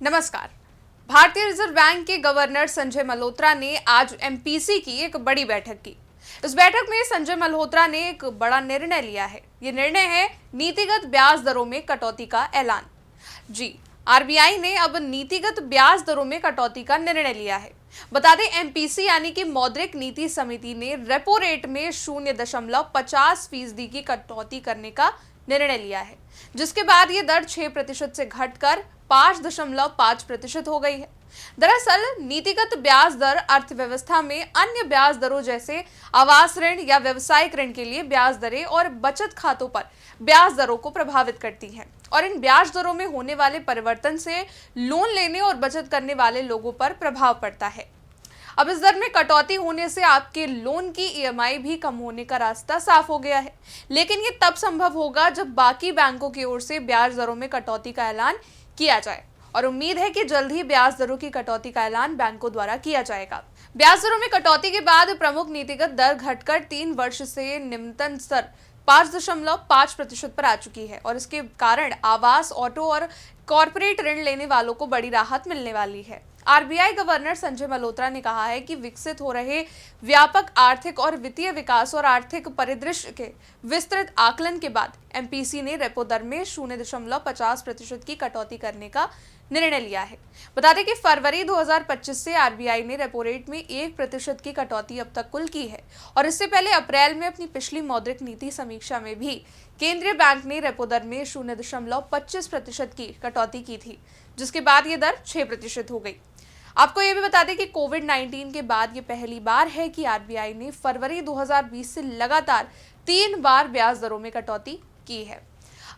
नमस्कार। भारतीय reserve bank के गवर्नर संजय मल्होत्रा ने आज एमपीसी की एक बड़ी बैठक की। इस बैठक में संजय मल्होत्रा ने एक बड़ा निर्णय लिया है। ये निर्णय है नीतिगत ब्याज दरों में कटौती का ऐलान। जी, आरबीआई ने अब नीतिगत ब्याज दरों में कटौती का निर्णय लिया है। बता दें, एमपीसी यानी कि मौद्रिक नीति समिति ने रेपो रेट में 0.50% की कटौती करने का निर्णय लिया है, जिसके बाद ये दर 6% से घटकर 5.5% हो गई है। दरअसल नीतिगत ब्याज दर अर्थव्यवस्था में अन्य ब्याज दरों जैसे आवास ऋण या व्यवसायिक ऋण के लिए ब्याज दरें और बचत खातों पर ब्याज दरों को प्रभावित करती हैं और इन ब्याज दरों में होने वाले परिवर्तन से लोन लेने और बचत करने वाले लोगों पर प्रभाव पड़ता है। अब इस दर में कटौती होने से आपके लोन की ईएमआई भी कम होने का रास्ता साफ हो गया है, लेकिन ये तब संभव होगा जब बाकी बैंकों की ओर से ब्याज दरों में कटौती का ऐलान किया जाए और उम्मीद है कि जल्द ही ब्याज दरों की कटौती का ऐलान बैंकों द्वारा किया जाएगा। ब्याज दरों में कटौती के बाद प्रमुख नीतिगत दर घटकर 3 वर्ष से निम्नतम स्तर 5.5% पर आ चुकी है और इसके कारण आवास, ऑटो और कॉरपोरेट ऋण लेने वालों को बड़ी राहत मिलने वाली है। आरबीआई गवर्नर संजय मल्होत्रा ने कहा है कि विकसित हो रहे व्यापक आर्थिक और वित्तीय विकास और आर्थिक परिदृश्य के विस्तृत आकलन के बाद एमपीसी ने रेपो दर में 0.50% की कटौती करने का निर्णय लिया है। बता दें कि फरवरी 2025 से आरबीआई ने रेपो रेट में 1% की कटौती अब तक कुल की है और इससे पहले अप्रैल में अपनी पिछली मौद्रिक नीति समीक्षा में भी केंद्रीय बैंक ने रेपो दर में 0.25% की कटौती की थी, जिसके बाद ये दर 6% हो गई। आपको ये भी बता दें कि कोविड-19 के बाद ये पहली बार है कि आरबीआई ने फरवरी 2020 से लगातार 3 बार ब्याज दरों में कटौती की है।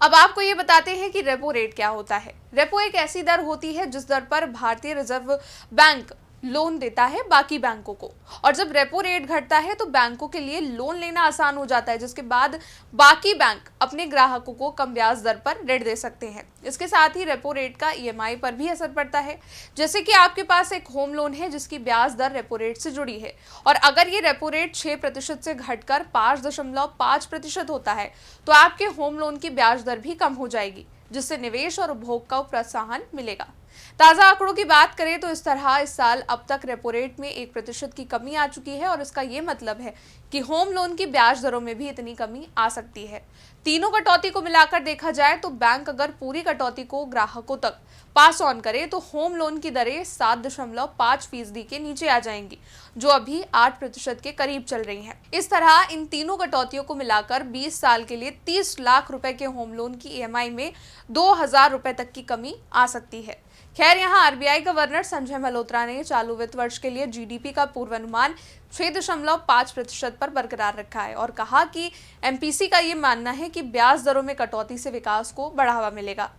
अब आपको ये बताते हैं कि रेपो रेट क्या होता है। रेपो एक ऐसी दर होती है जिस दर पर भारतीय रिजर्व बैंक लोन देता है बाकी बैंकों को, और जब रेपो रेट घटता है तो बैंकों के लिए लोन लेना आसान हो जाता है, जिसके बाद बाकी बैंक अपने ग्राहकों को कम ब्याज दर पर ऋण दे सकते हैं। इसके साथ ही रेपो रेट का ईएमआई पर भी असर पड़ता है। जैसे कि आपके पास एक होम लोन है जिसकी ब्याज दर रेपो रेट से जुड़ी है और अगर ये रेपो रेट 6% से घटकर 5.5% होता है तो आपके होम लोन की ब्याज दर भी कम हो जाएगी, जिससे निवेश और उपभोग का प्रोत्साहन मिलेगा। ताजा आंकड़ों की बात करें तो इस तरह इस साल अब तक रेपो रेट में 1% की कमी आ चुकी है और इसका ये मतलब है कि होम लोन की ब्याज दरों में भी इतनी कमी आ सकती है। तीनों कटौती को मिलाकर देखा जाए तो बैंक अगर पूरी कटौती को ग्राहकों तक पास ऑन करे तो होम लोन की दरें 7.5% के नीचे आ जाएंगी, जो अभी 8% के करीब चल रही हैं। इस तरह इन तीनों कटौतियों को मिलाकर 20 साल के लिए 30 लाख रुपए के होम लोन की ईएमआई में 2,000 रुपए तक की कमी आ सकती है। खैर, यहाँ आरबीआई गवर्नर संजय मल्होत्रा ने चालू वित्त वर्ष के लिए जीडीपी का पूर्वानुमान 6.5% पर बरकरार रखा है और कहा कि एमपीसी का ये मानना है कि ब्याज दरों में कटौती से विकास को बढ़ावा मिलेगा।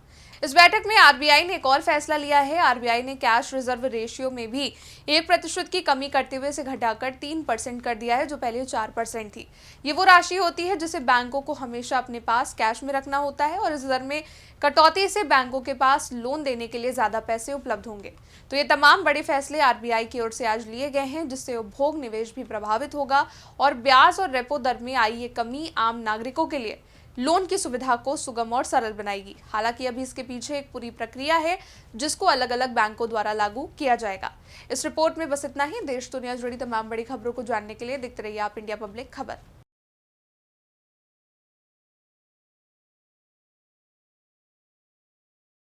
इस बैठक में आरबीआई ने एक और फैसला लिया है। आरबीआई ने कैश रिजर्व रेशियो में भी 1% की कमी करते हुए इसे घटाकर 3% कर दिया है, जो पहले 4% थी। ये वो राशि होती है जिसे बैंकों को हमेशा अपने पास कैश में रखना होता है और इस दर में कटौती से बैंकों के पास लोन देने के लिए ज्यादा पैसे उपलब्ध होंगे। तो ये तमाम बड़े फैसले आरबीआई की ओर से आज लिए गए हैं, जिससे उपभोग, निवेश भी प्रभावित होगा और ब्याज और रेपो दर में आई ये कमी आम नागरिकों के लिए लोन की सुविधा को सुगम और सरल बनाएगी। हालांकि अभी इसके पीछे एक पूरी प्रक्रिया है जिसको अलग अलग बैंकों द्वारा लागू किया जाएगा। इस रिपोर्ट में बस इतना ही। देश दुनिया से जुड़ी तमाम बड़ी खबरों को जानने के लिए देखते रहिए आप इंडिया पब्लिक खबर।